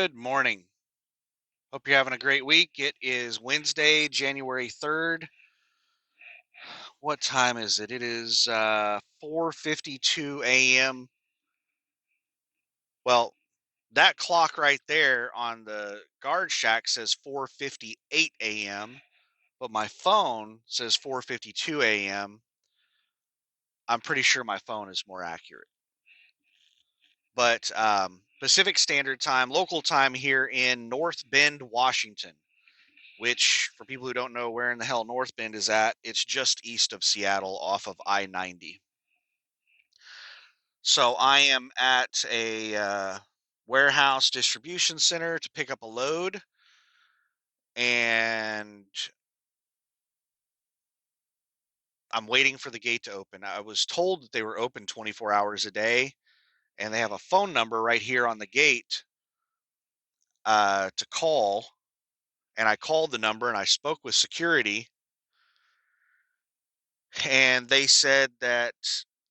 Good morning. Hope you're having a great week. It is Wednesday, January 3rd. What time is it? It is 4:52 a.m. Well, that clock right there on the guard shack says 4:58 a.m., but my phone says 4:52 a.m. I'm pretty sure my phone is more accurate. But Pacific Standard Time, local time here in North Bend, Washington, which for people who don't know where in the hell North Bend is at, it's just east of Seattle off of I-90. So I am at a warehouse distribution center to pick up a load, and I'm waiting for the gate to open. I was told that they were open 24 hours a day, and they have a phone number right here on the gate to call. And I called the number and I spoke with security, and they said that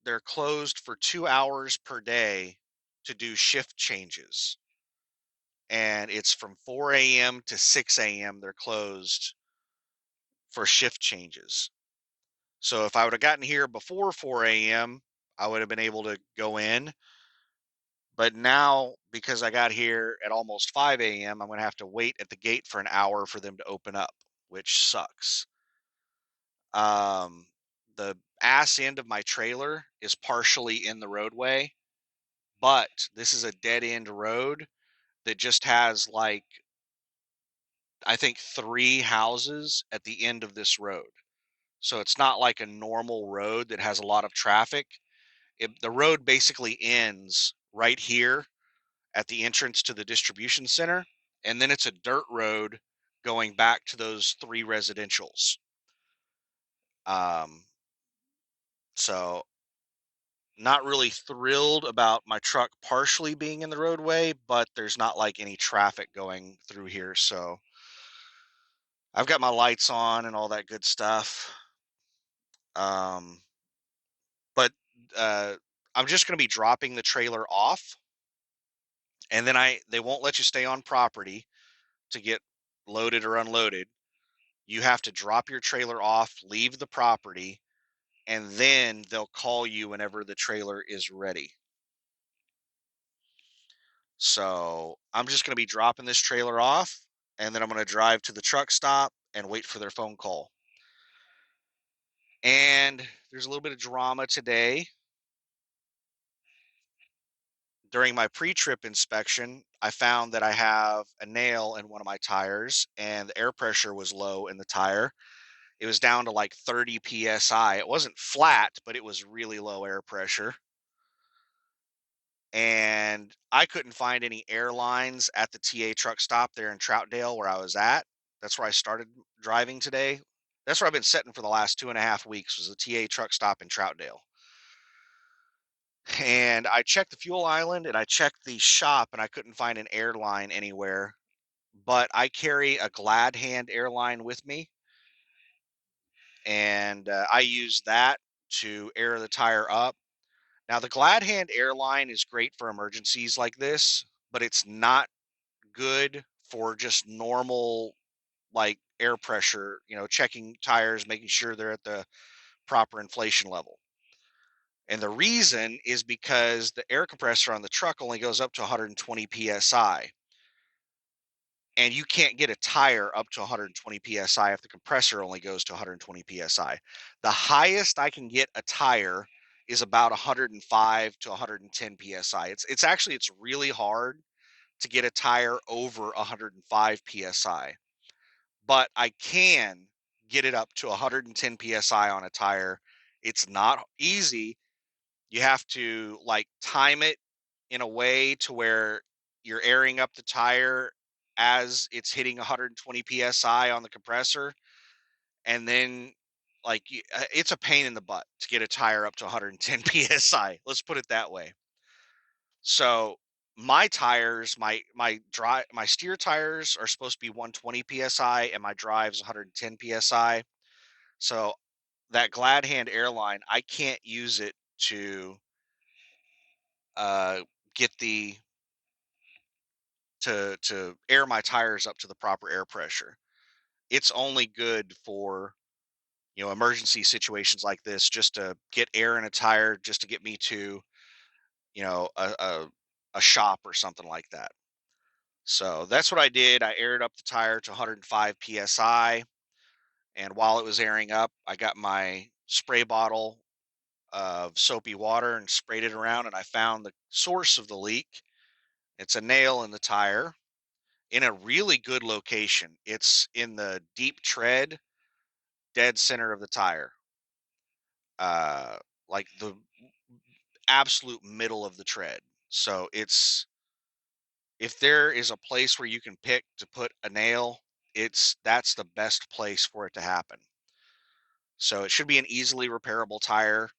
they're closed for 2 hours per day to do shift changes. And it's from 4 a.m. to 6 a.m. they're closed for shift changes. So if I would have gotten here before 4 a.m., I would have been able to go in. But now, because I got here at almost 5 a.m., I'm going to have to wait at the gate for an hour for them to open up, which sucks. Um, the ass end of my trailer is partially in the roadway, but this is a dead end road that just has like, I think, three houses at the end of this road. So it's not like a normal road that has a lot of traffic. The road basically ends right here at the entrance to the distribution center, and then it's a dirt road going back to those three residentials. Um, so not really thrilled about my truck partially being in the roadway, but there's not like any traffic going through here. So I've got my lights on and all that good stuff. Um, but uh, I'm just going to be dropping the trailer off, and then they won't let you stay on property to get loaded or unloaded. You have to drop your trailer off, leave the property, and then they'll call you whenever the trailer is ready. So I'm just going to be dropping this trailer off, and then I'm going to drive to the truck stop and wait for their phone call. And there's a little bit of drama today. During my pre-trip inspection, I found that I have a nail in one of my tires, and the air pressure was low in the tire. It was down to like 30 psi. It wasn't flat, but it was really low air pressure. And I couldn't find any airlines at the TA truck stop there in Troutdale where I was at. That's where I started driving today. That's where I've been sitting for the last 2.5 weeks, was the TA truck stop in Troutdale. And I checked the fuel island and I checked the shop, and I couldn't find an airline anywhere. But I carry a Glad Hand airline with me, and I use that to air the tire up. Now, the Glad Hand airline is great for emergencies like this, but it's not good for just normal, like, air pressure, checking tires, making sure they're at the proper inflation level. And the reason is because the air compressor on the truck only goes up to 120 psi. And you can't get a tire up to 120 psi if the compressor only goes to 120 psi. The highest I can get a tire is about 105 to 110 psi. It's really hard to get a tire over 105 psi, but I can get it up to 110 psi on a tire. It's not easy. You have to like time it in a way to where you're airing up the tire as it's hitting 120 psi on the compressor, and then it's a pain in the butt to get a tire up to 110 psi. Let's put it that way. So my tires, my steer tires are supposed to be 120 psi, and my drive's 110 psi. So that Glad Hand airline, I can't use it to uh, get the to air my tires up to the proper air pressure. It's only good for, emergency situations like this, just to get air in a tire, just to get me to, a shop or something like that. So that's what I did. I aired up the tire to 105 psi, and while it was airing up, I got my spray bottle of soapy water and sprayed it around, and I found the source of the leak. It's a nail in the tire in a really good location. It's in the deep tread, dead center of the tire. Uh like the absolute middle of the tread. So it's if there is a place where you can pick to put a nail, that's the best place for it to happen. So it should be an easily repairable tire.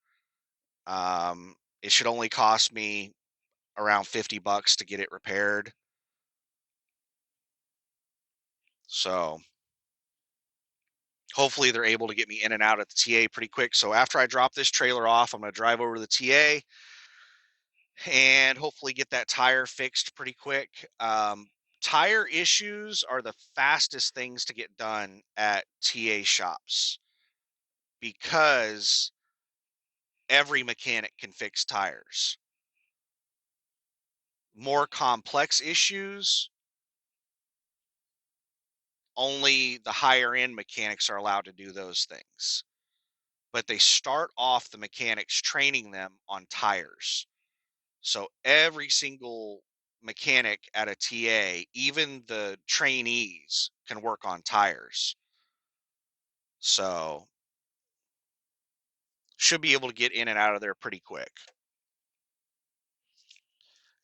It should only cost me around $50 to get it repaired. So hopefully they're able to get me in and out at the TA pretty quick. So after I drop this trailer off, I'm going to drive over to the TA and hopefully get that tire fixed pretty quick. Tire issues are the fastest things to get done at TA shops because every mechanic can fix tires. More complex issues, only the higher end mechanics are allowed to do those things. But they start off the mechanics training them on tires. So every single mechanic at a TA, even the trainees, can work on tires. So should be able to get in and out of there pretty quick.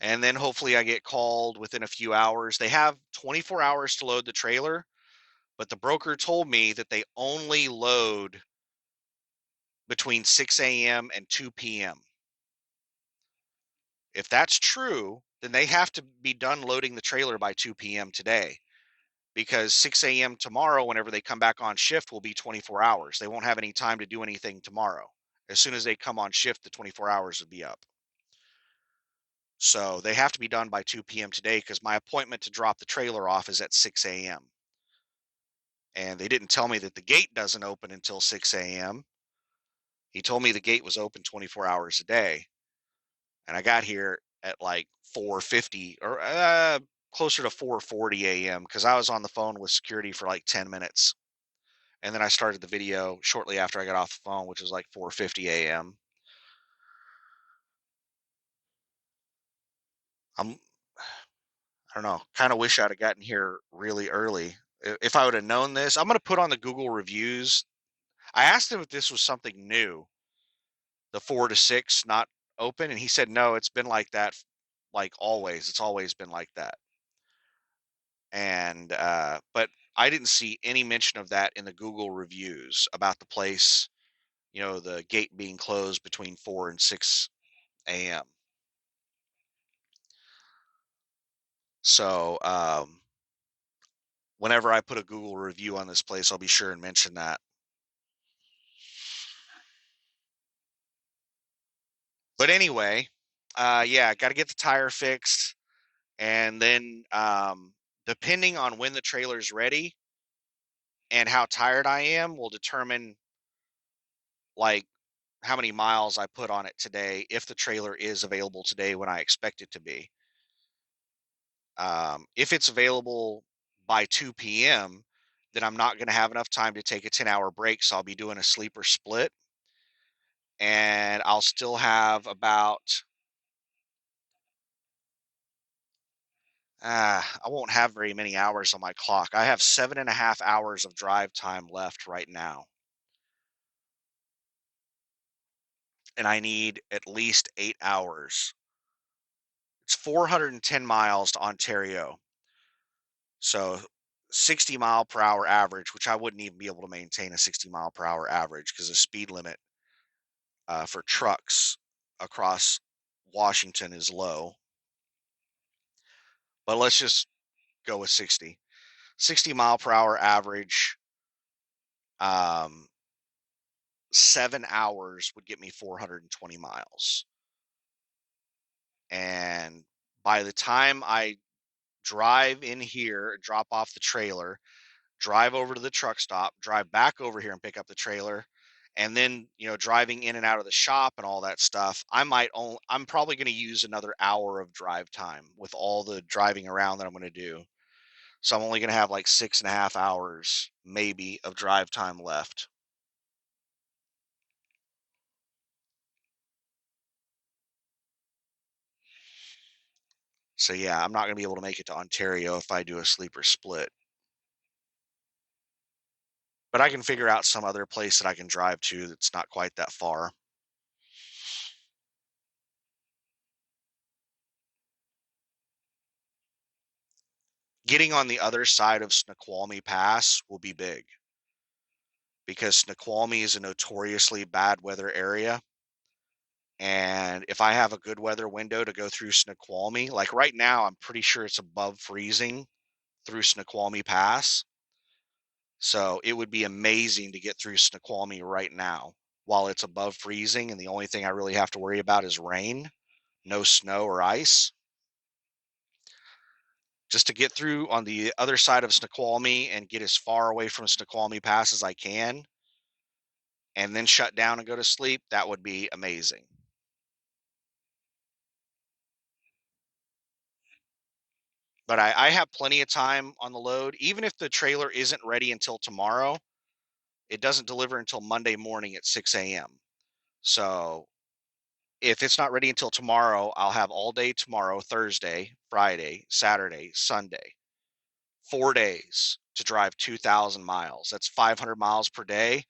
And then hopefully I get called within a few hours. They have 24 hours to load the trailer, but the broker told me that they only load between 6 a.m. and 2 p.m. If that's true, then they have to be done loading the trailer by 2 p.m. today, because 6 a.m. tomorrow, whenever they come back on shift, will be 24 hours. They won't have any time to do anything tomorrow. As soon as they come on shift, the 24 hours will be up. So they have to be done by 2 p.m. today, because my appointment to drop the trailer off is at 6 a.m. And they didn't tell me that the gate doesn't open until 6 a.m. He told me the gate was open 24 hours a day. And I got here at like 4:50 or closer to 4:40 a.m. because I was on the phone with security for like 10 minutes. And then I started the video shortly after I got off the phone, which was like 4:50 a.m. I'm I don't know, kind of wish I'd have gotten here really early. If I would have known this, I'm going to put on the Google reviews. I asked him if this was something new, the 4 to 6 not open, and he said no, it's been like that like always. It's always been like that. And but I didn't see any mention of that in the Google reviews about the place, the gate being closed between 4 and 6 a.m. So whenever I put a Google review on this place, I'll be sure and mention that. But anyway, yeah, got to get the tire fixed, and then depending on when the trailer's ready and how tired I am, will determine like how many miles I put on it today, if the trailer is available today when I expect it to be. If it's available by 2 p.m., then I'm not going to have enough time to take a 10-hour break. So I'll be doing a sleeper split, and I'll still have about, I won't have very many hours on my clock. I have 7.5 hours of drive time left right now, and I need at least 8 hours. It's 410 miles to Ontario. So 60 mile per hour average, which I wouldn't even be able to maintain a 60 mile per hour average because the speed limit for trucks across Washington is low. But let's just go with 60. 60 mile per hour average, um, 7 hours would get me 420 miles. And by the time I drive in here, drop off the trailer, drive over to the truck stop, drive back over here and pick up the trailer, and then, driving in and out of the shop and all that stuff, I'm probably going to use another hour of drive time with all the driving around that I'm going to do. So I'm only going to have like 6.5 hours maybe of drive time left. So yeah, I'm not going to be able to make it to Ontario if I do a sleeper split. But I can figure out some other place that I can drive to that's not quite that far. Getting on the other side of Snoqualmie Pass will be big because Snoqualmie is a notoriously bad weather area. And if I have a good weather window to go through Snoqualmie, like right now, I'm pretty sure it's above freezing through Snoqualmie Pass. So it would be amazing to get through Snoqualmie right now while it's above freezing. And the only thing I really have to worry about is rain, no snow or ice. Just to get through on the other side of Snoqualmie and get as far away from Snoqualmie Pass as I can, and then shut down and go to sleep, that would be amazing. But I have plenty of time on the load. Even if the trailer isn't ready until tomorrow, it doesn't deliver until Monday morning at 6 a.m. So if it's not ready until tomorrow, I'll have all day tomorrow, Thursday, Friday, Saturday, Sunday, 4 days to drive 2,000 miles. That's 500 miles per day.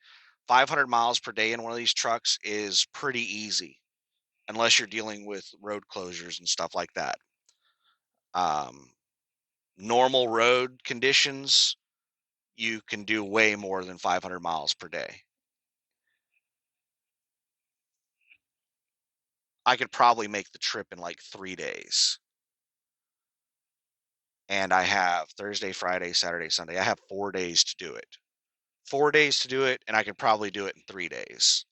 500 miles per day in one of these trucks is pretty easy, unless you're dealing with road closures and stuff like that. Um, Normal road conditions, you can do way more than 500 miles per day. I could probably make the trip in like 3 days. And I have Thursday, Friday, Saturday, Sunday. I have 4 days to do it. 4 days to do it, and I could probably do it in 3 days.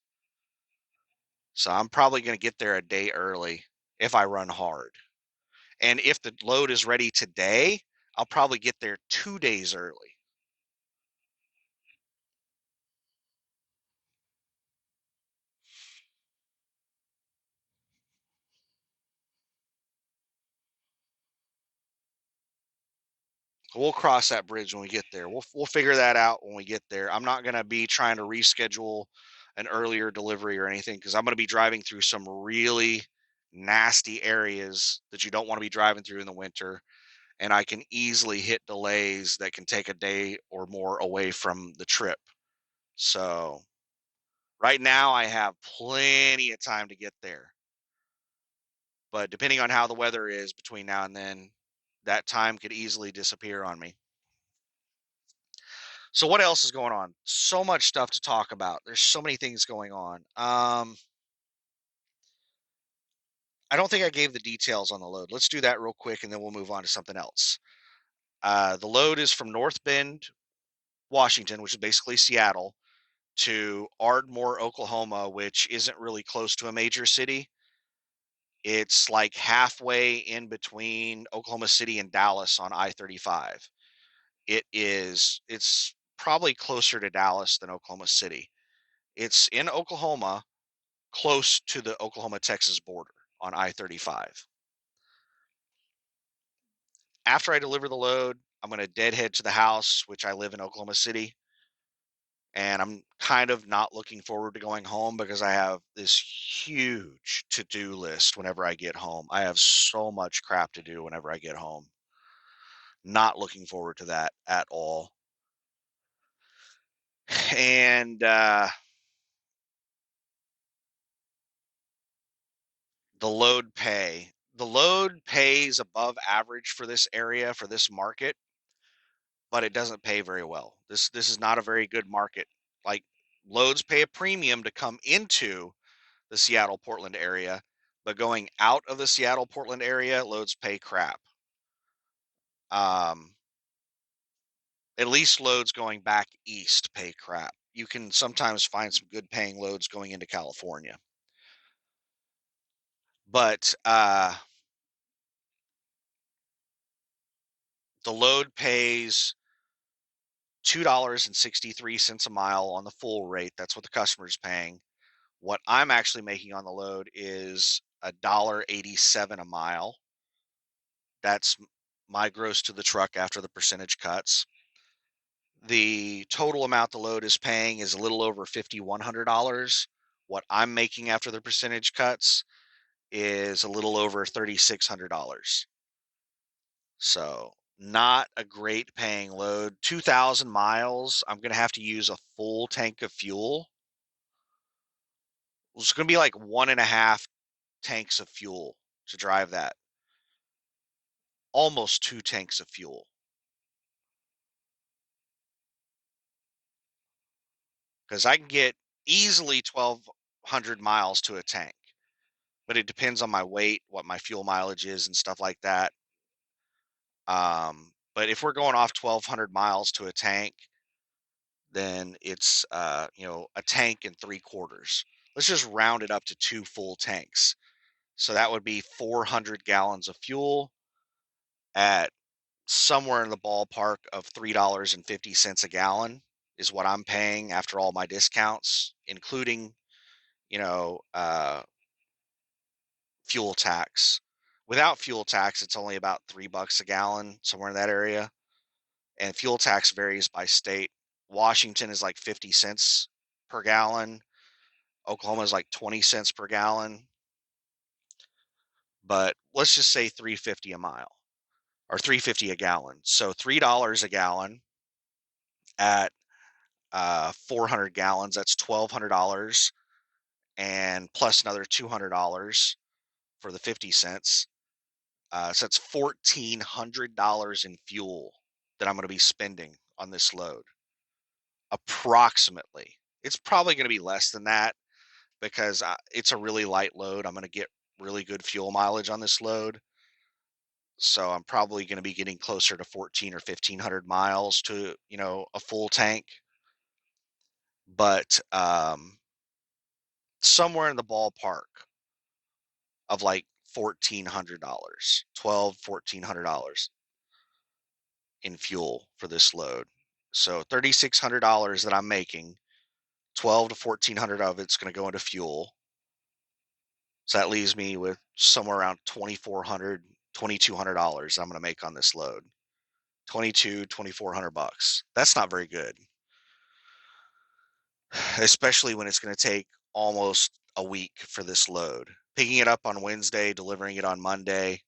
So I'm probably going to get there a day early if I run hard. And if the load is ready today, I'll probably get there 2 days early. We'll cross that bridge when we get there. We'll figure that out when we get there. I'm not going to be trying to reschedule an earlier delivery or anything because I'm going to be driving through some really nasty areas that you don't want to be driving through in the winter, and I can easily hit delays that can take a day or more away from the trip. So right now I have plenty of time to get there. But depending on how the weather is between now and then, that time could easily disappear on me. So what else is going on? So much stuff to talk about. There's so many things going on. I don't think I gave the details on the load. Let's do that real quick and then we'll move on to something else. The load is from North Bend, Washington, which is basically Seattle, to Ardmore, Oklahoma, which isn't really close to a major city. It's like halfway in between Oklahoma City and Dallas on I-35. It's probably closer to Dallas than Oklahoma City. It's in Oklahoma, close to the Oklahoma-Texas border on I-35. After I deliver the load, I'm going to deadhead to the house, which I live in Oklahoma City. And I'm kind of not looking forward to going home because I have this huge to-do list whenever I get home. I have so much crap to do whenever I get home. Not looking forward to that at all. And the load pays above average for this area, for this market, but it doesn't pay very well. This is not a very good market. Like, loads pay a premium to come into the Seattle Portland area, but going out of the Seattle Portland area, loads pay crap. Um, at least loads going back east pay crap. You can sometimes find some good paying loads going into California. But The load pays $2.63 a mile on the full rate. That's what the customer's paying. What I'm actually making on the load is $1.87 a mile. That's my gross to the truck after the percentage cuts. The total amount the load is paying is a little over $5,100. What I'm making after the percentage cuts is a little over $3,600. So not a great paying load. 2,000 miles, I'm going to have to use a full tank of fuel. It's going to be like 1.5 tanks of fuel to drive that. Almost 2 tanks of fuel. Because I can get easily 1,200 miles to a tank. But it depends on my weight, what my fuel mileage is, and stuff like that. But if we're going off 1,200 miles to a tank, then it's a tank and 3/4. Let's just round it up to 2 full tanks. So that would be 400 gallons of fuel at somewhere in the ballpark of $3.50 a gallon is what I'm paying after all my discounts, including you know uh, fuel tax. Without fuel tax, it's only about $3 a gallon, somewhere in that area. And fuel tax varies by state. Washington is like 50 cents per gallon. Oklahoma is like 20 cents per gallon. But let's just say 350 a mile or 350 a gallon. So $3 a gallon at 400 gallons, that's $1,200 and plus another $200 for the 50 cents. So that's $1,400 in fuel that I'm going to be spending on this load, approximately. It's probably going to be less than that because it's a really light load. I'm going to get really good fuel mileage on this load. So I'm probably going to be getting closer to 14 or 1,500 miles to, a full tank. But somewhere in the ballpark of like $1,400, 12, $1,400 in fuel for this load. So $3,600 that I'm making, 12 to 1,400 of it's going to go into fuel. So that leaves me with somewhere around 2,400, $2,200 I'm going to make on this load. 2,400 bucks. That's not very good, especially when it's going to take almost a week for this load. Picking it up on Wednesday, delivering it on Monday,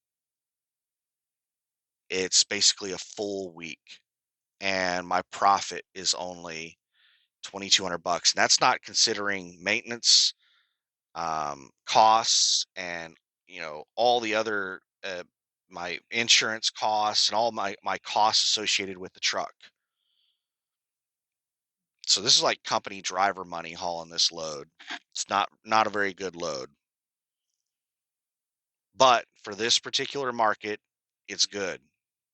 it's basically a full week, and my profit is only 2,200 bucks. And that's not considering maintenance costs and all the other my insurance costs and all my costs associated with the truck. So this is like company driver money hauling this load. It's not a very good load, but for this particular market, it's good.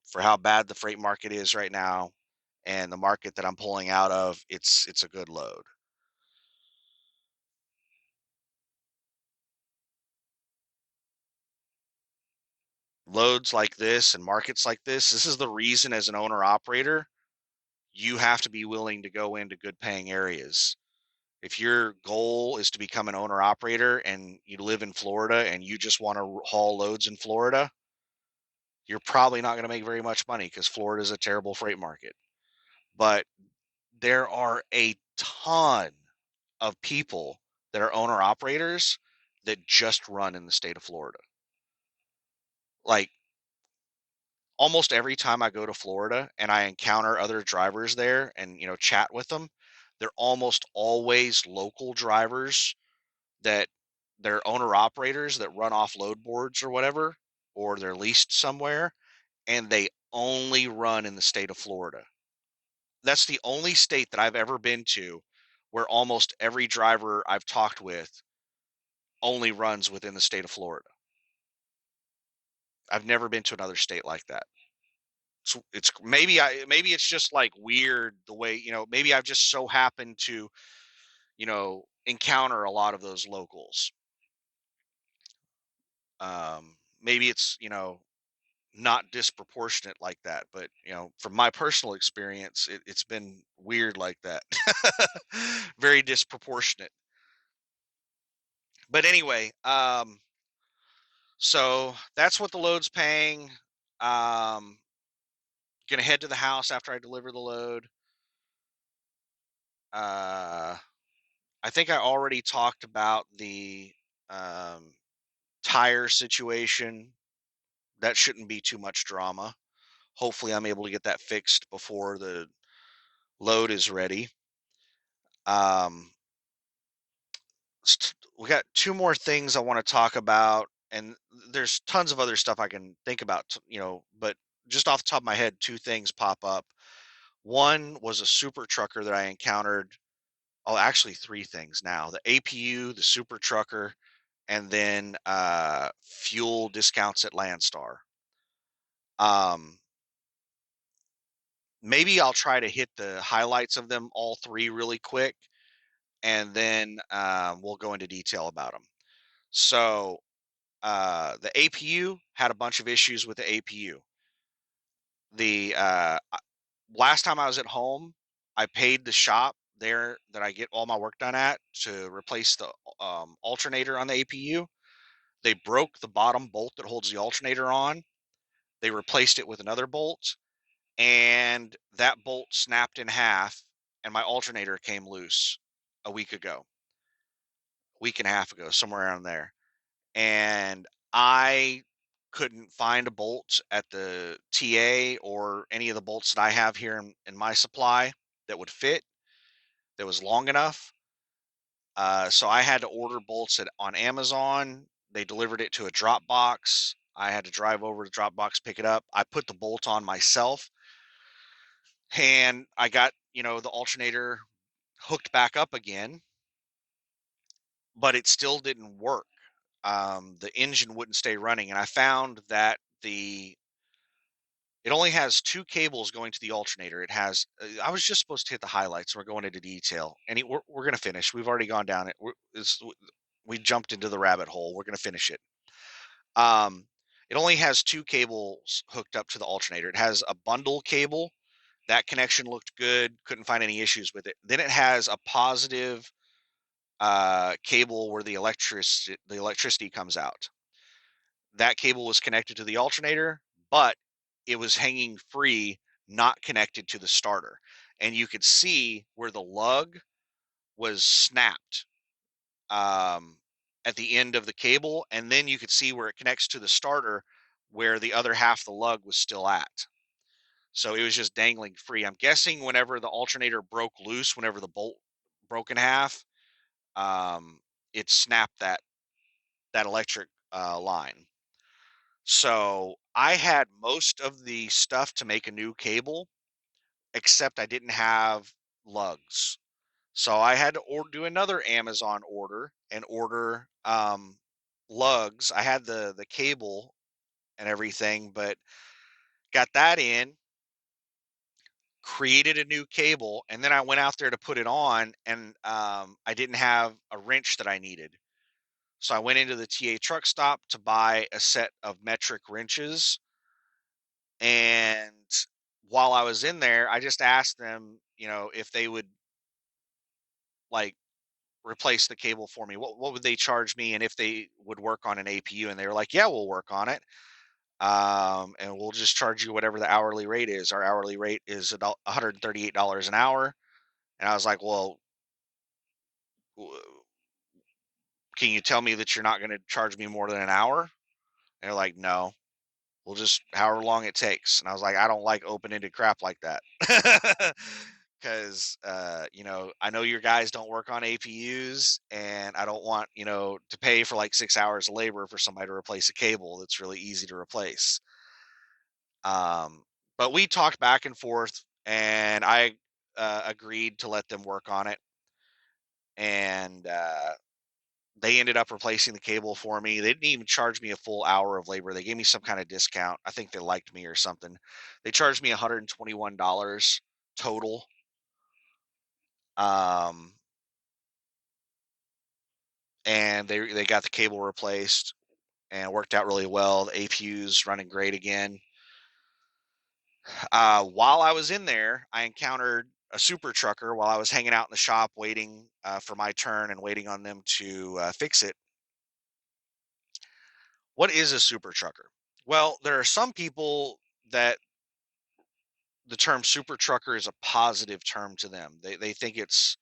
For how bad the freight market is right now and the market that I'm pulling out of, it's a good load. Loads like this and markets like this is the reason as an owner operator, you have to be willing to go into good paying areas. If your goal is to become an owner operator and you live in Florida and you just want to haul loads in Florida, you're probably not going to make very much money because Florida is a terrible freight market. But there are a ton of people that are owner operators that just run in the state of Florida. Like almost every time I go to Florida and I encounter other drivers there and chat with them, they're almost always local drivers that they're owner operators that run off load boards or whatever, or they're leased somewhere, and they only run in the state of Florida. That's the only state that I've ever been to where almost every driver I've talked with only runs within the state of Florida. I've never been to another state like that. It's maybe it's just like weird the way, maybe I've just so happened to, encounter a lot of those locals. Maybe it's, not disproportionate like that, but from my personal experience, it's been weird like that. Very disproportionate. But anyway, so that's what the load's paying. Gonna head to the house after I deliver the load. Uh, I think I already talked about the um, tire situation. That shouldn't be too much drama. Hopefully, I'm able to get that fixed before the load is ready. Um, we got two more things I want to talk about, and there's tons of other stuff I can think about, but just off the top of my head, two things pop up. One was a super trucker that I encountered. Oh, actually, three things now: the APU, the super trucker, and then fuel discounts at Landstar. Um, Maybe I'll try to hit the highlights of them all three really quick, and then we'll go into detail about them. So the APU had a bunch of issues with the APU. The last time I was at home, I paid the shop there that I get all my work done at to replace the alternator on the APU. They broke the bottom bolt that holds the alternator on. They replaced it with another bolt, and that bolt snapped in half, and my alternator came loose a week ago, week and a half ago, somewhere around there. And I couldn't find a bolt at the TA or any of the bolts that I have here in my supply that would fit, that was long enough. So I had to order bolts on Amazon. They delivered it to a drop box. I had to drive over to Dropbox, pick it up. I put the bolt on myself, and I got the alternator hooked back up again, but it still didn't work. The engine wouldn't stay running, and I found that it only has two cables going to the alternator. It has. I was just supposed to hit the highlights. We're going into detail, and we're going to finish. We've already gone down it. We jumped into the rabbit hole. We're going to finish it. Um, it only has two cables hooked up to the alternator. It has a bundle cable. That connection looked good. Couldn't find any issues with it. Then it has a positive cable where the electricity comes out. That cable was connected to the alternator, but it was hanging free, not connected to the starter. And you could see where the lug was snapped um, at the end of the cable. And then you could see where it connects to the starter, where the other half of the lug was still at. So it was just dangling free. I'm guessing whenever the alternator broke loose, whenever the bolt broke in half, um, it snapped that electric line. So I had most of the stuff to make a new cable, except I didn't have lugs. So I had to do another Amazon order and order lugs. I had the cable and everything, but got that in, created a new cable, and then I went out there to put it on, and I didn't have a wrench that I needed. So I went into the TA truck stop to buy a set of metric wrenches. And while I was in there, I just asked them, if they would like replace the cable for me. What would they charge me, and if they would work on an APU? And they were like, "Yeah, we'll work on it. And we'll just charge you whatever the hourly rate is. Our hourly rate is about $138 an hour." And I was like, "Well, can you tell me that you're not going to charge me more than an hour?" And they're like, "No, we'll just however long it takes." And I was like, "I don't like open-ended crap like that." Because I know your guys don't work on APUs, and I don't want to pay for like 6 hours of labor for somebody to replace a cable that's really easy to replace. Um, but we talked back and forth, and I agreed to let them work on it, and they ended up replacing the cable for me. They didn't even charge me a full hour of labor. They gave me some kind of discount. I think they liked me or something. They charged me $121 total. Um, and they got the cable replaced, and it worked out really well. The APU's running great again. While I was in there, I encountered a super trucker while I was hanging out in the shop waiting for my turn and waiting on them to fix it. What is a super trucker? Well, there are some people that the term super trucker is a positive term to them. They think it's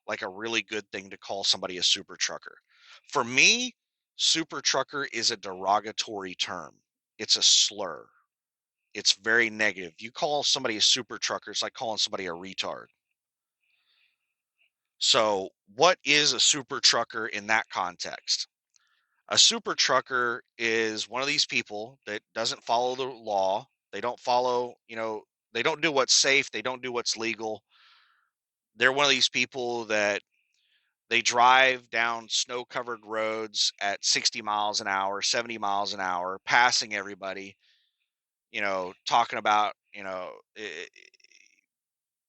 like a really good thing to call somebody a super trucker. For me, super trucker is a derogatory term. It's a slur. It's very negative. You call somebody a super trucker, it's like calling somebody a retard. So, what is a super trucker in that context? A super trucker is one of these people that doesn't follow the law. They don't follow, they don't do what's safe, they don't do what's legal. They're one of these people that they drive down snow-covered roads at 60 miles an hour, 70 miles an hour, passing everybody, talking about,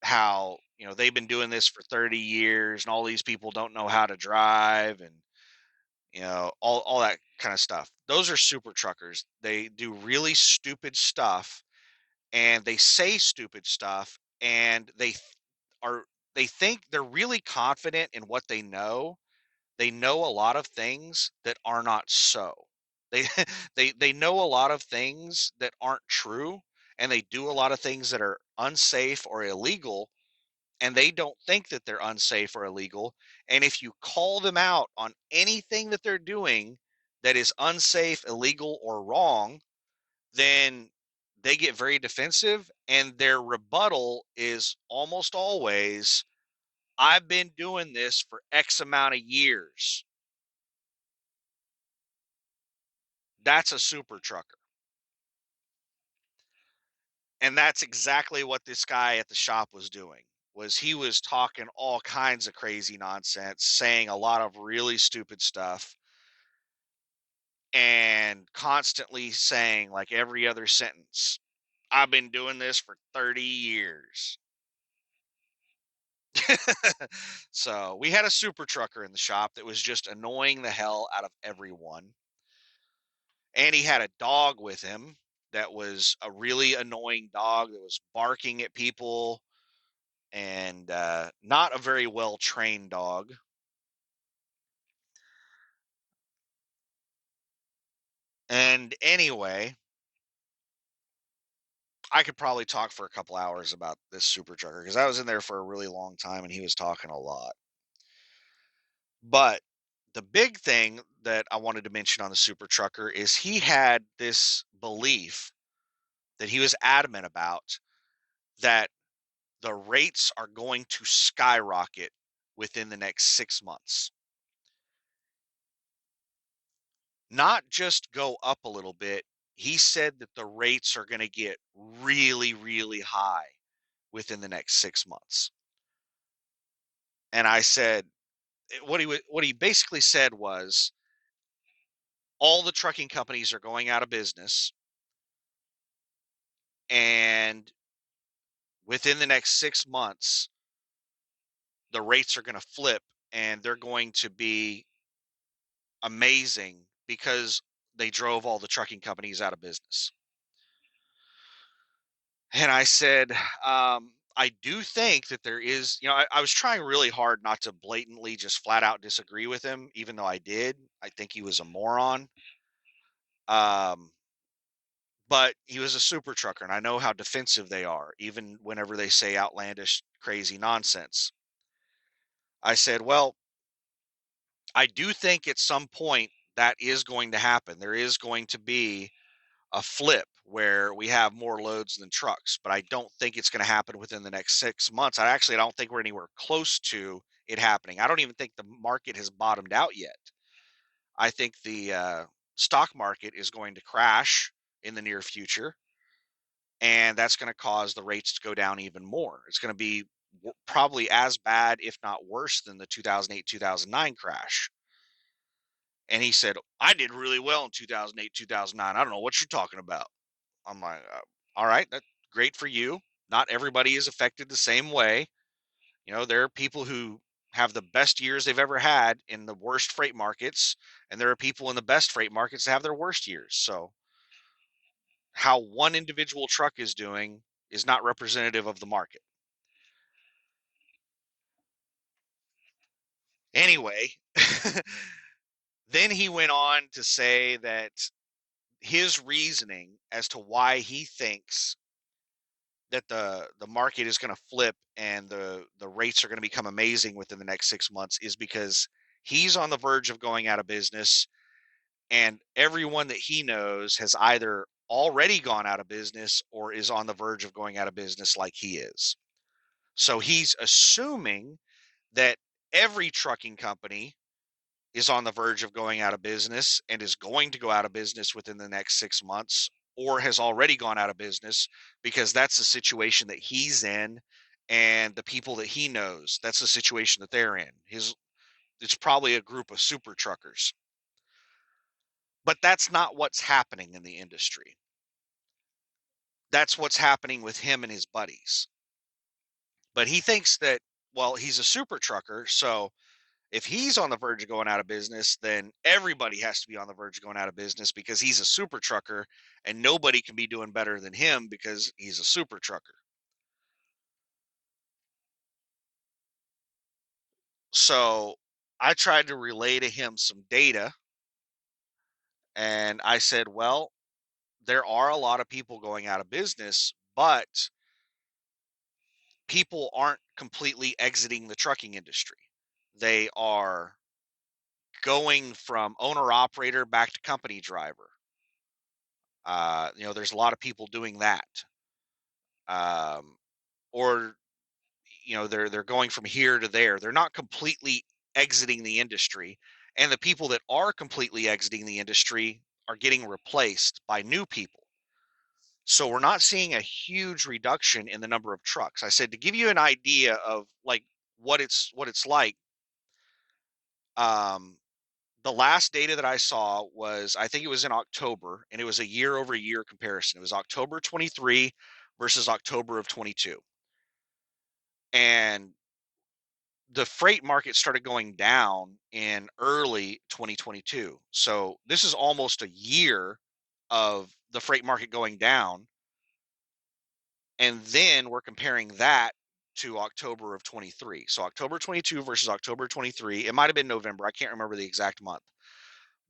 how, they've been doing this for 30 years and all these people don't know how to drive and, all that kind of stuff. Those are super truckers. They do really stupid stuff and they say stupid stuff and are they think they're really confident in what they know. They know a lot of things that are not so. They they know a lot of things that aren't true, and they do a lot of things that are unsafe or illegal, and they don't think that they're unsafe or illegal. And if you call them out on anything that they're doing that is unsafe, illegal, or wrong, then they get very defensive, and their rebuttal is almost always, I've been doing this for X amount of years. That's a super trucker. And that's exactly what this guy at the shop was doing. Was he was talking all kinds of crazy nonsense, saying a lot of really stupid stuff and constantly saying like every other sentence, I've been doing this for 30 years. So we had a super trucker in the shop that was just annoying the hell out of everyone. And he had a dog with him that was a really annoying dog that was barking at people and not a very well trained dog. And anyway, I could probably talk for a couple hours about this super trucker because I was in there for a really long time and he was talking a lot. But the big thing that I wanted to mention on the super trucker is he had this belief that he was adamant about, that the rates are going to skyrocket within the next 6 months. Not just go up a little bit. He said that the rates are going to get really, really high within the next 6 months. And I said, what he basically said was, all the trucking companies are going out of business, and within the next 6 months, the rates are going to flip, and they're going to be amazing because they drove all the trucking companies out of business. And I said, I do think that there is, I was trying really hard not to blatantly just flat out disagree with him, even though I did. I think he was a moron. Um, but he was a super trucker, and I know how defensive they are, even whenever they say outlandish, crazy nonsense. I said, well, I do think at some point that is going to happen. There is going to be a flip where we have more loads than trucks, but I don't think it's going to happen within the next 6 months. I don't think we're anywhere close to it happening. I don't even think the market has bottomed out yet. I think the stock market is going to crash in the near future, and that's going to cause the rates to go down even more. It's going to be probably as bad, if not worse, than the 2008 2009 crash. And he said, I did really well in 2008 2009. I don't know what you're talking about. I'm like, all right, that's great for you. Not everybody is affected the same way. There are people who have the best years they've ever had in the worst freight markets, and there are people in the best freight markets that have their worst years. So how one individual truck is doing is not representative of the market. Anyway, then he went on to say that his reasoning as to why he thinks that the market is going to flip and the rates are going to become amazing within the next 6 months is because he's on the verge of going out of business, and everyone that he knows has either already gone out of business or is on the verge of going out of business like he is. So he's assuming that every trucking company is on the verge of going out of business and is going to go out of business within the next 6 months or has already gone out of business, because that's the situation that he's in, and the people that he knows, that's the situation that they're in. It's probably a group of super truckers. But that's not what's happening in the industry. That's what's happening with him and his buddies. But he thinks that, well, he's a super trucker, so if he's on the verge of going out of business, then everybody has to be on the verge of going out of business because he's a super trucker, and nobody can be doing better than him because he's a super trucker. So I tried to relay to him some data, and I said, well, there are a lot of people going out of business, but people aren't completely exiting the trucking industry. They are going from owner operator back to company driver. There's a lot of people doing that. Um, or they're going from here to there. They're not completely exiting the industry, and the people that are completely exiting the industry are getting replaced by new people. So we're not seeing a huge reduction in the number of trucks. I said, to give you an idea of like what it's like. Um, the last data that I saw was, I think it was in October, and it was a year over year comparison. It was October 23 versus October of 22. And the freight market started going down in early 2022. So this is almost a year of the freight market going down. And then we're comparing that to October of 23. So October 22 versus October 23. It might have been November. I can't remember the exact month.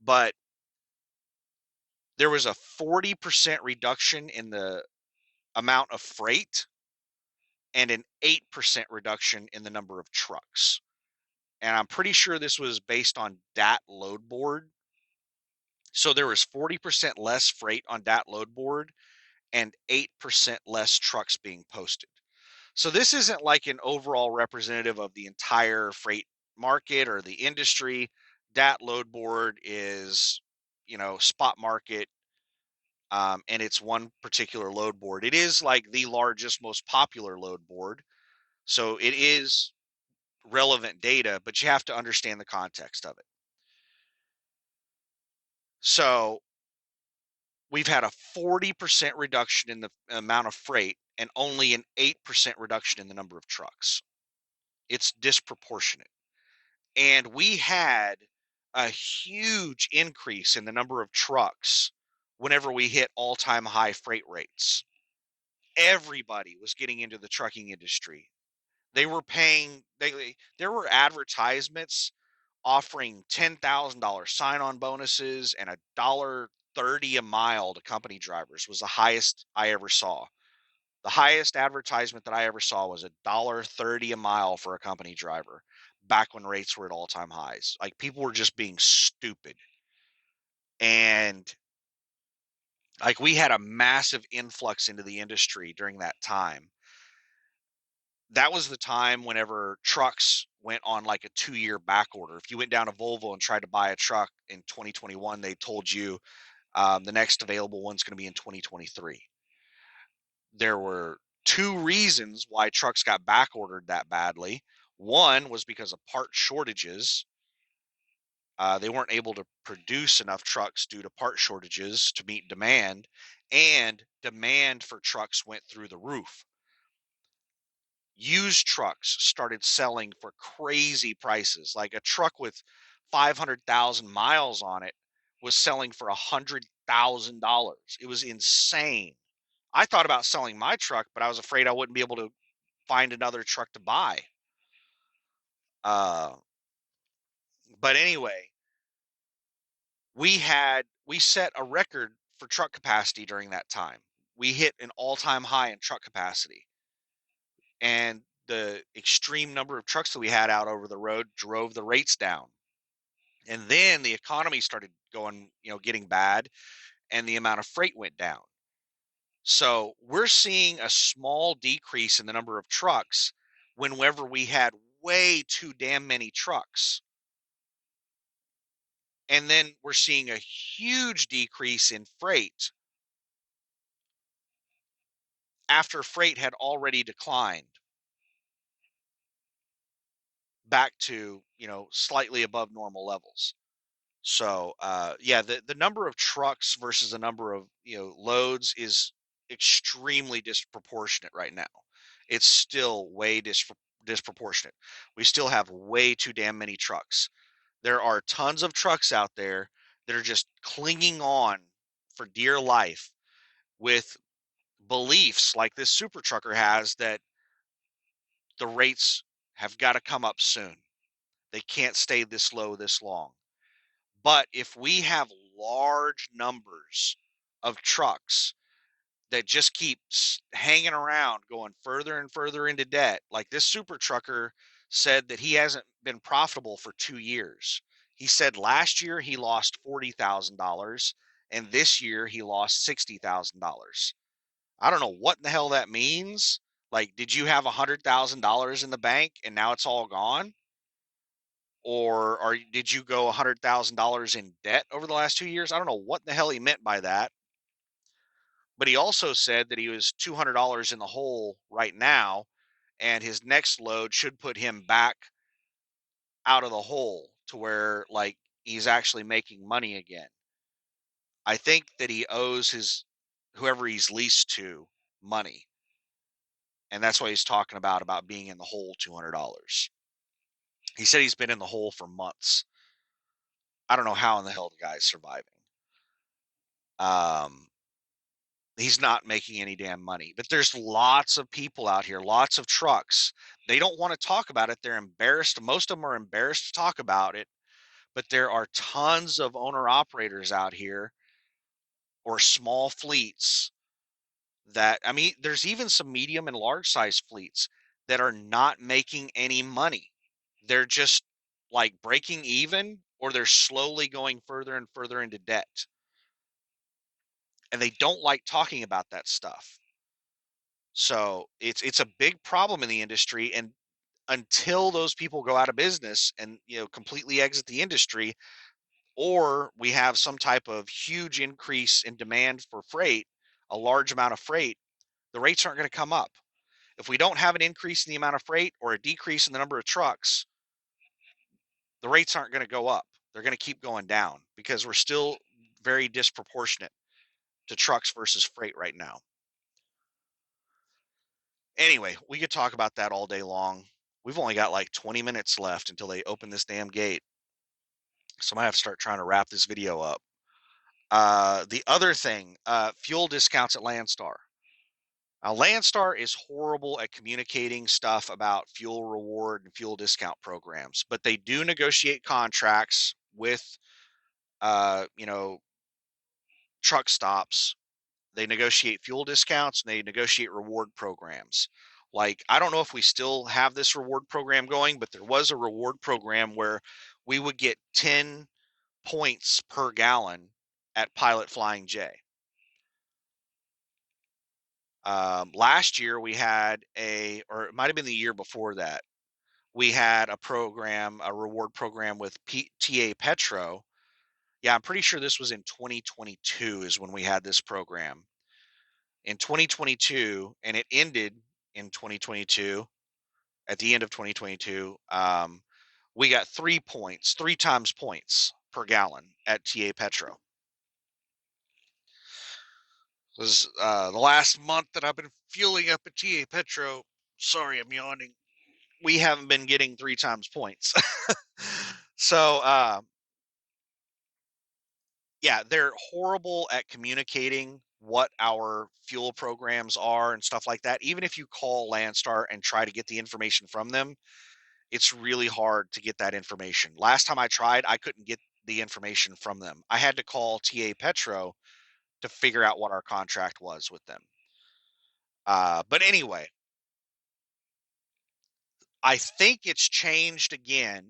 But there was a 40% reduction in the amount of freight and an 8% reduction in the number of trucks. And I'm pretty sure this was based on DAT load board. So there was 40% less freight on DAT load board and 8% less trucks being posted. So this isn't like an overall representative of the entire freight market or the industry. DAT load board is, spot market, and it's one particular load board. It is like the largest, most popular load board. So it is relevant data, but you have to understand the context of it. So we've had a 40% reduction in the amount of freight and only an 8% reduction in the number of trucks. It's disproportionate. And we had a huge increase in the number of trucks whenever we hit all-time high freight rates. Everybody was getting into the trucking industry. They were paying, there were advertisements offering $10,000 sign-on bonuses and $1.30 a mile to company drivers. Was the highest I ever saw. The highest advertisement that I ever saw was $1.30 a mile for a company driver back when rates were at all-time highs. Like, people were just being stupid. And like, we had a massive influx into the industry during that time. That was the time whenever trucks went on like a 2-year back order. If you went down to Volvo and tried to buy a truck in 2021, they told you the next available one's going to be in 2023. There were two reasons why trucks got back ordered that badly. One was because of part shortages. They weren't able to produce enough trucks due to part shortages to meet demand, and demand for trucks went through the roof. used trucks started selling for crazy prices. Like a truck with 500,000 miles on it was selling for $100,000. It was insane. I thought about selling my truck, but I was afraid I wouldn't be able to find another truck to buy. Uh, but anyway, we set a record for truck capacity during that time. We hit an all-time high in truck capacity, and the extreme number of trucks that we had out over the road drove the rates down. And then the economy started going, getting bad, and the amount of freight went down. So we're seeing a small decrease in the number of trucks whenever we had way too damn many trucks. And then we're seeing a huge decrease in freight after freight had already declined back to, slightly above normal levels. So, yeah, the number of trucks versus the number of, loads is extremely disproportionate right now. It's still way disproportionate. We still have way too damn many trucks. There are tons of trucks out there that are just clinging on for dear life with beliefs like this super trucker has that the rates have got to come up soon. They can't stay this low this long. But if we have large numbers of trucks that just keep hanging around, going further and further into debt, like this super trucker said that he hasn't been profitable for 2 years. He said last year he lost $40,000 and this year he lost $60,000. I don't know what in the hell that means. Like, did you have $100,000 in the bank and now it's all gone? Or did you go $100,000 in debt over the last 2 years? I don't know what the hell he meant by that. But he also said that he was $200 in the hole right now, and his next load should put him back out of the hole to where like he's actually making money again. I think that he owes his whoever he's leased to money, and that's why he's talking about being in the hole $200. He said he's been in the hole for months. I don't know how in the hell the guy's surviving. Um, he's not making any damn money. But there's lots of people out here, lots of trucks. They don't want to talk about it. They're embarrassed. Most of them are embarrassed to talk about it. But there are tons of owner operators out here or small fleets that, I mean, there's even some medium and large size fleets that are not making any money. They're just like breaking even or they're slowly going further and further into debt. And they don't like talking about that stuff. So it's a big problem in the industry, and until those people go out of business and completely exit the industry, or we have some type of huge increase in demand for freight, a large amount of freight, the rates aren't going to come up. If we don't have an increase in the amount of freight or a decrease in the number of trucks, the rates aren't going to go up. They're going to keep going down because we're still very disproportionate to trucks versus freight right now. Anyway, we could talk about that all day long. We've only got like 20 minutes left until they open this damn gate. So I might have to start trying to wrap this video up. The other thing, fuel discounts at Landstar. Now, Landstar is horrible at communicating stuff about fuel reward and fuel discount programs, but they do negotiate contracts with, uh, you know, truck stops. They negotiate fuel discounts and they negotiate reward programs. Like, I don't know if we still have this reward program going, but there was a reward program where we would get 10 points per gallon at Pilot Flying J. Last year we had or it might have been the year before that, we had a reward program with TA Petro. Yeah, I'm pretty sure this was in 2022 is when we had this program. In 2022, and it ended in 2022, at the end of 2022, we got 3 points, 3 times points per gallon at TA Petro. It was the last month that I've been fueling up at TA Petro. Sorry, I'm yawning. We haven't been getting 3 times points. So, yeah, they're horrible at communicating what our fuel programs are and stuff like that. Even if you call Landstar and try to get the information from them, it's really hard to get that information. Last time I tried, I couldn't get the information from them. I had to call TA Petro to figure out what our contract was with them. But anyway, I think it's changed again,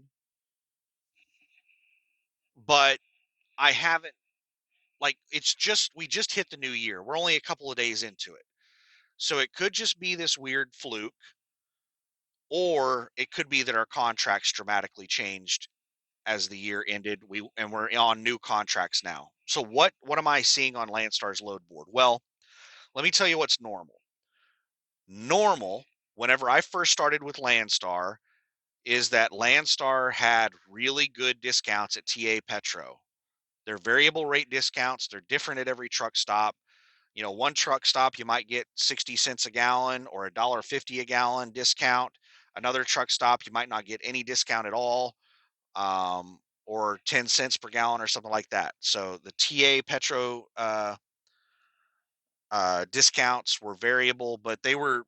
but I haven't like it's just we just hit the new year. We're only a couple of days into it. So it could just be this weird fluke, or it could be that our contracts dramatically changed as the year ended. We're on new contracts now. So what am I seeing on Landstar's load board? Well, let me tell you what's normal. Normal, whenever I first started with Landstar, is that Landstar had really good discounts at TA Petro. They're variable rate discounts. They're different at every truck stop. You know, one truck stop you might get 60 cents a gallon or $1.50 a gallon discount. Another truck stop you might not get any discount at all, or 10 cents per gallon or something like that. So the TA Petro discounts were variable, but they were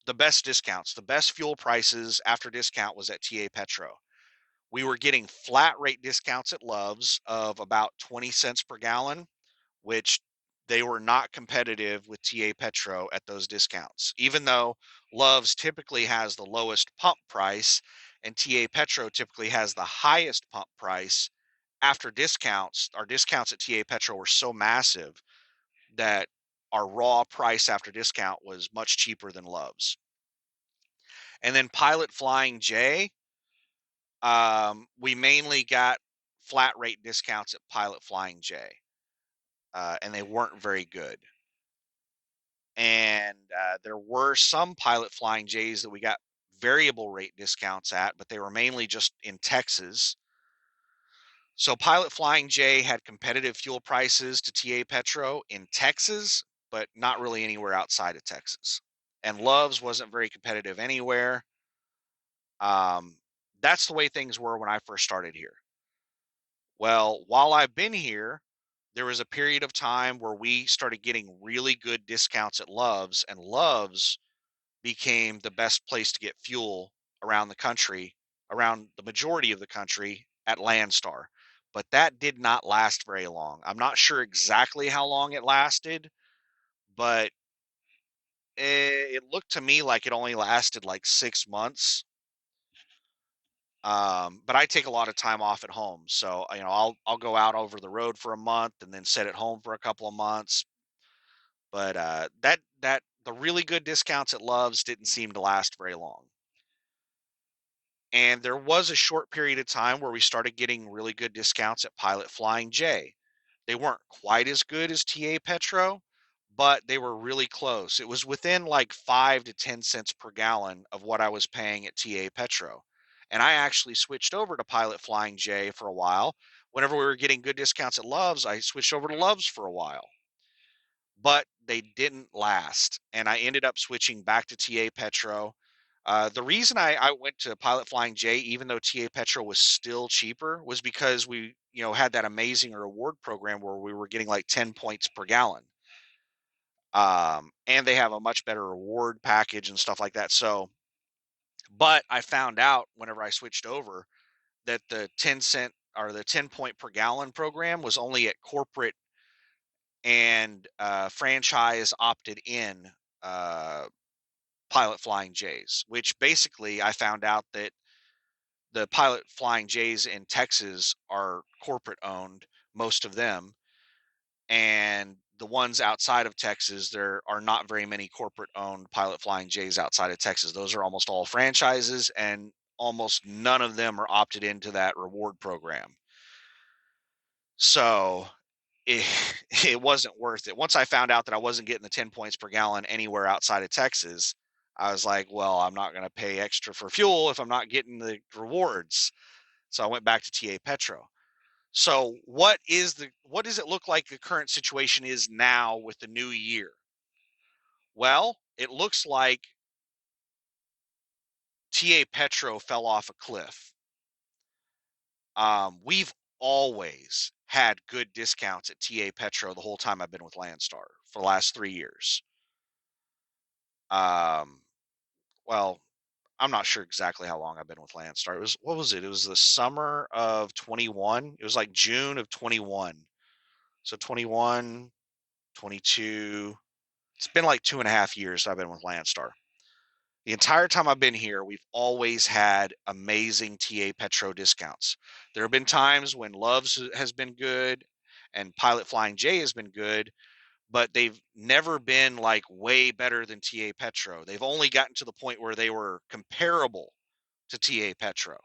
the best discounts. The best fuel prices after discount was at TA Petro. We were getting flat rate discounts at Love's of about 20 cents per gallon, which they were not competitive with TA Petro at those discounts. Even though Love's typically has the lowest pump price and TA Petro typically has the highest pump price after discounts, our discounts at TA Petro were so massive that our raw price after discount was much cheaper than Love's. And then Pilot Flying J, we mainly got flat rate discounts at Pilot Flying J, and they weren't very good. And there were some Pilot Flying J's that we got variable rate discounts at, but they were mainly just in Texas. So Pilot Flying J had competitive fuel prices to TA Petro in Texas, but not really anywhere outside of Texas. And Love's wasn't very competitive anywhere. Um, that's the way things were when I first started here. Well, while I've been here, there was a period of time where we started getting really good discounts at Love's, and Love's became the best place to get fuel around the country, around the majority of the country at Landstar. But that did not last very long. I'm not sure exactly how long it lasted, but it looked to me like it only lasted like 6 months. But I take a lot of time off at home, so I'll go out over the road for a month and then sit at home for a couple of months. But that the really good discounts at Love's didn't seem to last very long. And there was a short period of time where we started getting really good discounts at Pilot Flying J. They weren't quite as good as TA Petro, but they were really close. It was within like 5 to 10 cents per gallon of what I was paying at TA Petro. And I actually switched over to Pilot Flying J for a while. Whenever we were getting good discounts at Love's, I switched over to Love's for a while, but they didn't last. And I ended up switching back to TA Petro. The reason I went to Pilot Flying J, even though TA Petro was still cheaper, was because we, had that amazing reward program where we were getting like 10 points per gallon. And they have a much better reward package and stuff like that. So, but I found out whenever I switched over that the 10 cent or the 10 point per gallon program was only at corporate and franchise opted in uh, Pilot Flying J's, which basically I found out that the Pilot Flying J's in Texas are corporate owned, most of them, and the ones outside of Texas, there are not very many corporate owned Pilot Flying J's outside of Texas. Those are almost all franchises, and almost none of them are opted into that reward program. So it, it wasn't worth it. Once I found out that I wasn't getting the 10 points per gallon anywhere outside of Texas, I was like, well, I'm not going to pay extra for fuel if I'm not getting the rewards. So I went back to TA Petro. So what does it look like the current situation is now with the new year? Well, it looks like TA Petro fell off a cliff. We've always had good discounts at TA Petro the whole time I've been with Landstar for the last 3 years. Um, well, I'm not sure exactly how long I've been with Landstar. It was, what was it? It was the summer of 21. It was like June of 21. So 21, 22. It's been like 2.5 years I've been with Landstar. The entire time I've been here, we've always had amazing TA Petro discounts. There have been times when Love's has been good and Pilot Flying J has been good, but they've never been like way better than TA Petro. They've only gotten to the point where they were comparable to TA Petro.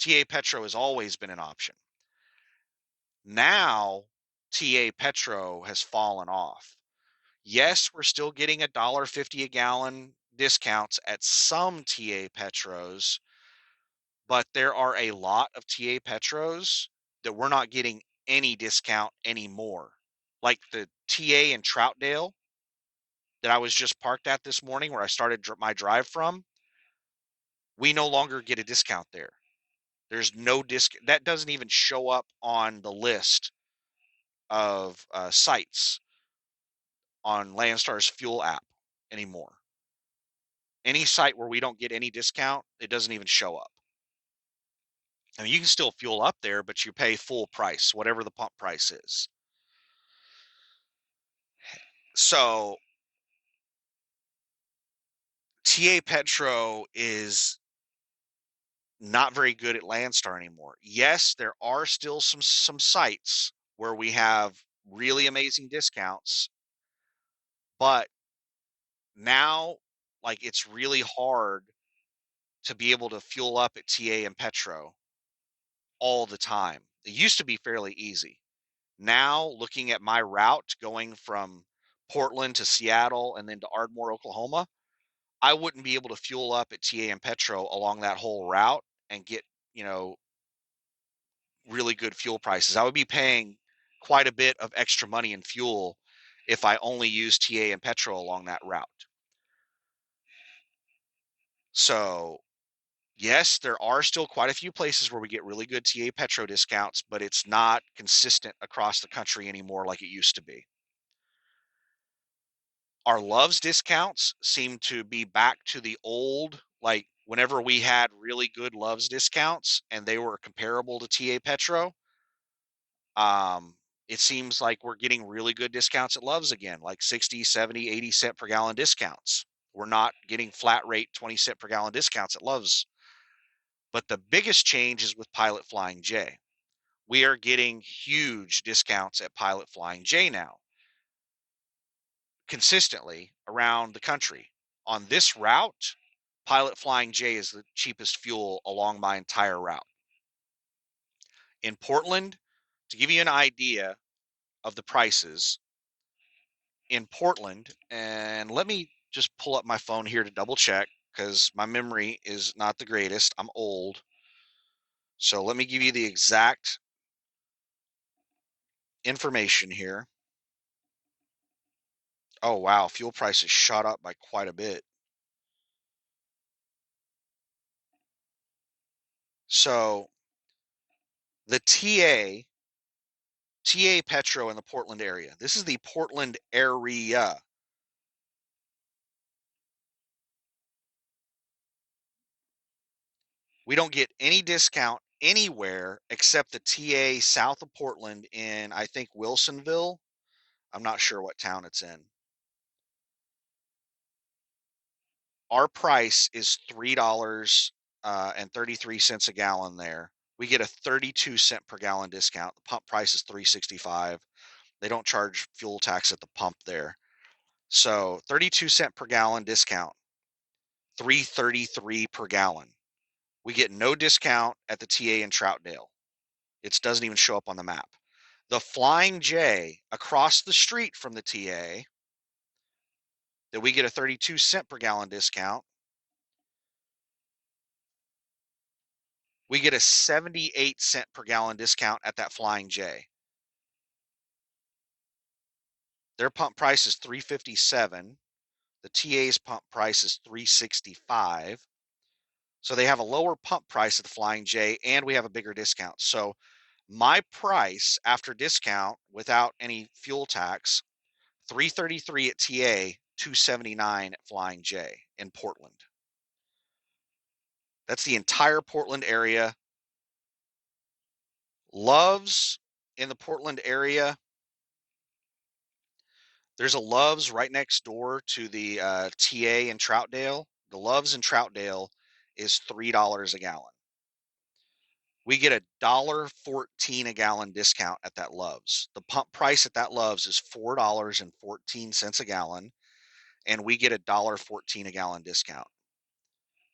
TA Petro has always been an option. Now, TA Petro has fallen off. Yes, we're still getting $1.50 a gallon discounts at some TA Petros, but there are a lot of TA Petros that we're not getting any discount anymore. Like the TA in Troutdale that I was just parked at this morning where I started my drive from, we no longer get a discount there. There's no disc that doesn't even show up on the list of sites on Landstar's fuel app anymore. Any site where we don't get any discount, it doesn't even show up. I mean, you can still fuel up there, but you pay full price, whatever the pump price is. So TA Petro is not very good at Landstar anymore. Yes, there are still some sites where we have really amazing discounts, but now like it's really hard to be able to fuel up at TA and Petro all the time. It used to be fairly easy. Now, looking at my route going from Portland to Seattle and then to Ardmore, Oklahoma, I wouldn't be able to fuel up at TA and Petro along that whole route and get, you know, really good fuel prices. I would be paying quite a bit of extra money in fuel if I only use TA and Petro along that route. So, yes, there are still quite a few places where we get really good TA Petro discounts, but it's not consistent across the country anymore like it used to be. Our Love's discounts seem to be back to the old, like whenever we had really good Love's discounts and they were comparable to TA Petro. Um, it seems like we're getting really good discounts at Love's again, like 60, 70, 80 cent per gallon discounts. We're not getting flat rate 20 cent per gallon discounts at Love's. But the biggest change is with Pilot Flying J. We are getting huge discounts at Pilot Flying J now, consistently around the country. On this route, Pilot Flying J is the cheapest fuel along my entire route. In Portland, to give you an idea of the prices, in Portland, and let me just pull up my phone here to double check because my memory is not the greatest. I'm old. So let me give you the exact information here. Oh, wow. Fuel prices shot up by quite a bit. So the TA Petro in the Portland area, this is the Portland area. We don't get any discount anywhere except the TA south of Portland in, I think, Wilsonville. I'm not sure what town it's in. Our price is $3 and 33 cents a gallon there. We get a 32 cent per gallon discount. The pump price is $3.65. They don't charge fuel tax at the pump there. So 32 cent per gallon discount, $3.33 per gallon. We get no discount at the TA in Troutdale. It doesn't even show up on the map. The Flying J across the street from the TA that we get a 32 cent per gallon discount, we get a 78 cent per gallon discount at that Flying J. Their pump price is $3.57. The TA's pump price is $3.65. So they have a lower pump price at the Flying J, and we have a bigger discount. So my price after discount without any fuel tax, 333 at TA, 279 at Flying J in Portland. That's the entire Portland area. Loves in the Portland area. There's a Love's right next door to the TA in Troutdale. The Love's in Troutdale is $3 a gallon. We get $1.14 a gallon discount at that Love's. The pump price at that Love's is $4.14 a gallon, and we get $1.14 a gallon discount.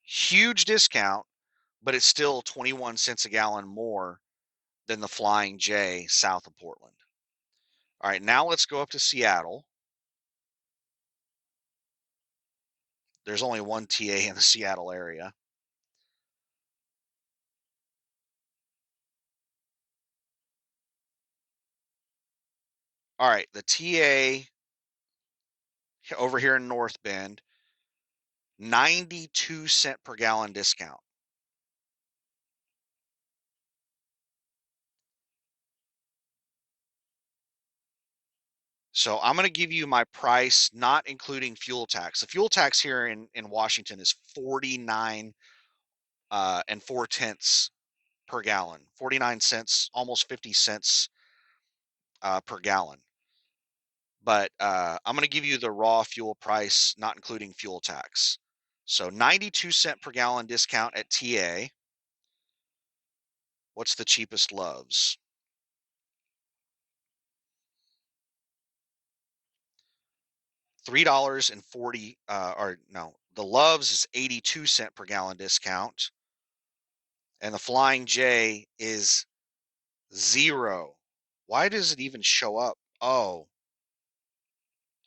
Huge discount, but it's still 21 cents a gallon more than the Flying J south of Portland. All right, now let's go up to Seattle. There's only one TA in the Seattle area. All right, the TA over here in North Bend, 92 cent per gallon discount. So I'm going to give you my price, not including fuel tax. The fuel tax here in Washington is 49 and 4 tenths per gallon, 49 cents, almost 50 cents per gallon. But I'm going to give you the raw fuel price, not including fuel tax. So 92 cent per gallon discount at TA. What's the cheapest Loves? $3.40, or no, the Loves is 82 cent per gallon discount, and the Flying J is 0. Why does it even show up? Oh,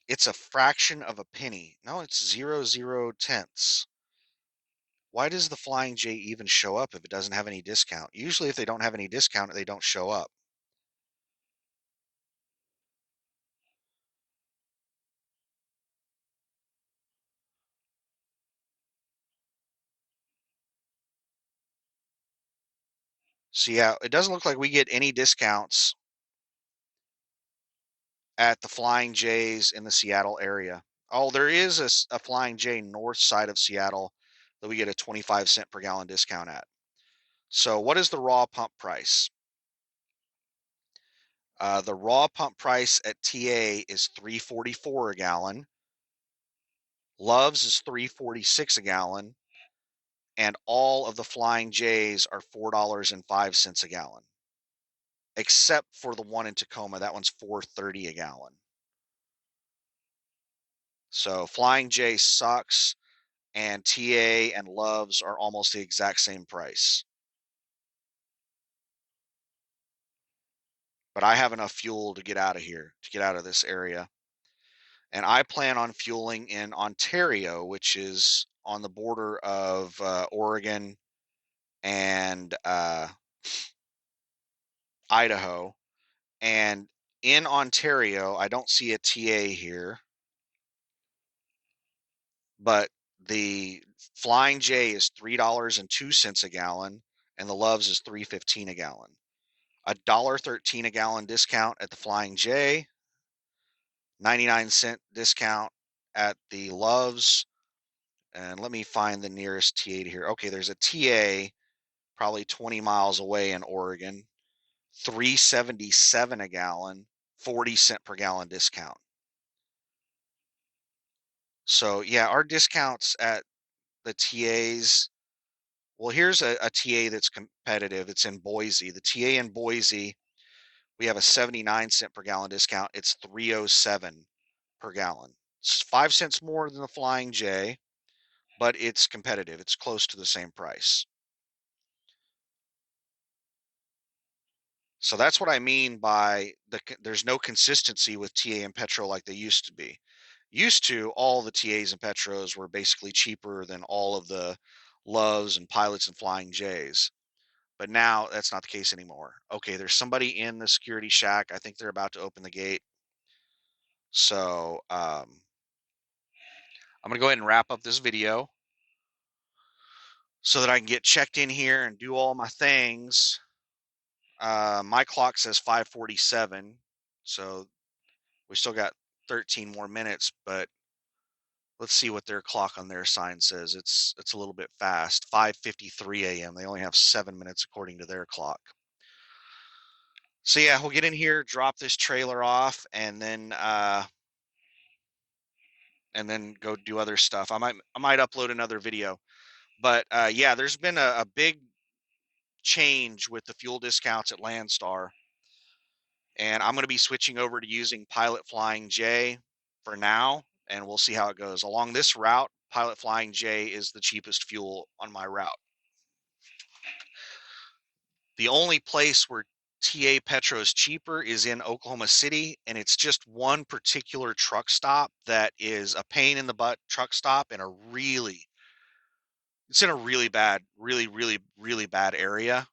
it's a fraction of a penny. No, it's 0.00 tenths. Why does the Flying J even show up if it doesn't have any discount? Usually, if they don't have any discount, they don't show up. So yeah, it doesn't look like we get any discounts at the Flying J's in the Seattle area. Oh, there is a Flying J north side of Seattle that we get a 25 cent per gallon discount at. So what is the raw pump price? The raw pump price at TA is 344 a gallon. Love's is 346 a gallon, and all of the Flying J's are $4.05 a gallon, except for the one in Tacoma. That one's 430 a gallon. So Flying J sucks, and TA and Love's are almost the exact same price. But I have enough fuel to get out of here, to get out of this area. And I plan on fueling in Ontario, which is on the border of Oregon and Idaho. And in Ontario, I don't see a TA here, but the Flying J is $3.02 a gallon, and the Love's is $3.15 a gallon. $1.13 a gallon discount at the Flying J, 99 cent discount at the Loves. And let me find the nearest TA to here. Okay, there's a TA probably 20 miles away in Oregon, 377 a gallon, 40 cent per gallon discount. So yeah, our discounts at the TAs. Well, here's a TA that's competitive. It's in Boise. The TA in Boise, we have a 79 cent per gallon discount. It's 307 per gallon. It's 5 cents more than the Flying J, but it's competitive. It's close to the same price. So that's what I mean by there's no consistency with TA and Petro like they used to be. Used to, all the TAs and Petros were basically cheaper than all of the Loves and Pilots and Flying J's. But now that's not the case anymore. Okay, there's somebody in the security shack. I think they're about to open the gate. So I'm gonna go ahead and wrap up this video. so that I can get checked in here and do all my things. My clock says 5:47, so we still got 13 more minutes, but let's see what their clock on their sign says. It's a little bit fast. 5:53 a.m. They only have 7 minutes according to their clock. So yeah, we'll get in here, drop this trailer off, and then go do other stuff. I might upload another video. But yeah, there's been a big change with the fuel discounts at Landstar, and I'm going to be switching over to using Pilot Flying J for now, and we'll see how it goes. Along this route, Pilot Flying J is the cheapest fuel on my route. The only place where TA Petro is cheaper is in Oklahoma City, and it's just one particular truck stop that is a pain in the butt truck stop in a really, it's in a really bad, really, really, really bad area.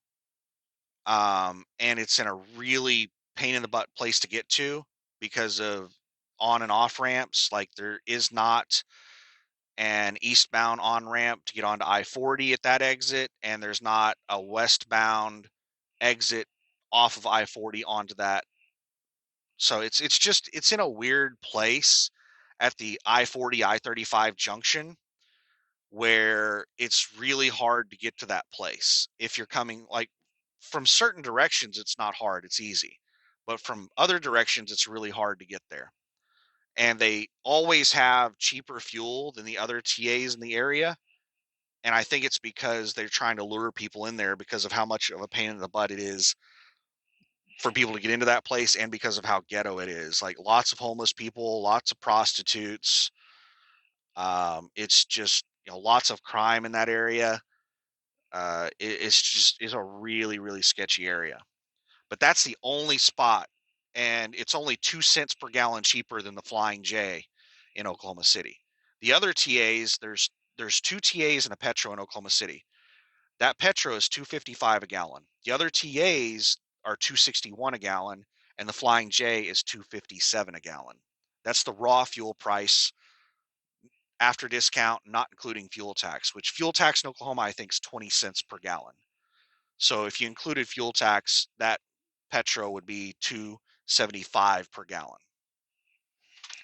And it's in a really pain in the butt place to get to because of on and off ramps. Like there is not an eastbound on ramp to get onto I-40 at that exit, and there's not a westbound exit off of I-40 onto that. So it's in a weird place at the I-40 I-35 junction where it's really hard to get to that place. If you're coming like from certain directions, it's not hard, it's easy. But from other directions, it's really hard to get there. And they always have cheaper fuel than the other TAs in the area. And I think it's because they're trying to lure people in there because of how much of a pain in the butt it is for people to get into that place and because of how ghetto it is. Like lots of homeless people, lots of prostitutes. It's just, lots of crime in that area. It's a really, really sketchy area. But that's the only spot, and it's only 2 cents per gallon cheaper than the Flying J in Oklahoma City. The other TAs, there's two TAs and a Petro in Oklahoma City. That Petro is 255 a gallon. The other TAs are 261 a gallon, and the Flying J is 257 a gallon. That's the raw fuel price after discount, not including fuel tax, which fuel tax in Oklahoma I think is 20 cents per gallon. So if you included fuel tax, that Petro would be 275 per gallon.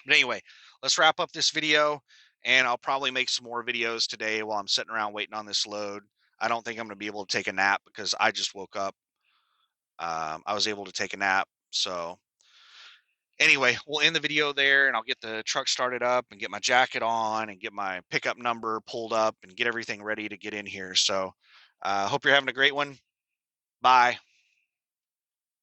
But anyway, let's wrap up this video, and I'll probably make some more videos today while I'm sitting around waiting on this load. I don't think I'm going to be able to take a nap because I just woke up. I was able to take a nap. So anyway, we'll end the video there, and I'll get the truck started up and get my jacket on and get my pickup number pulled up and get everything ready to get in here. So hope you're having a great one. Bye.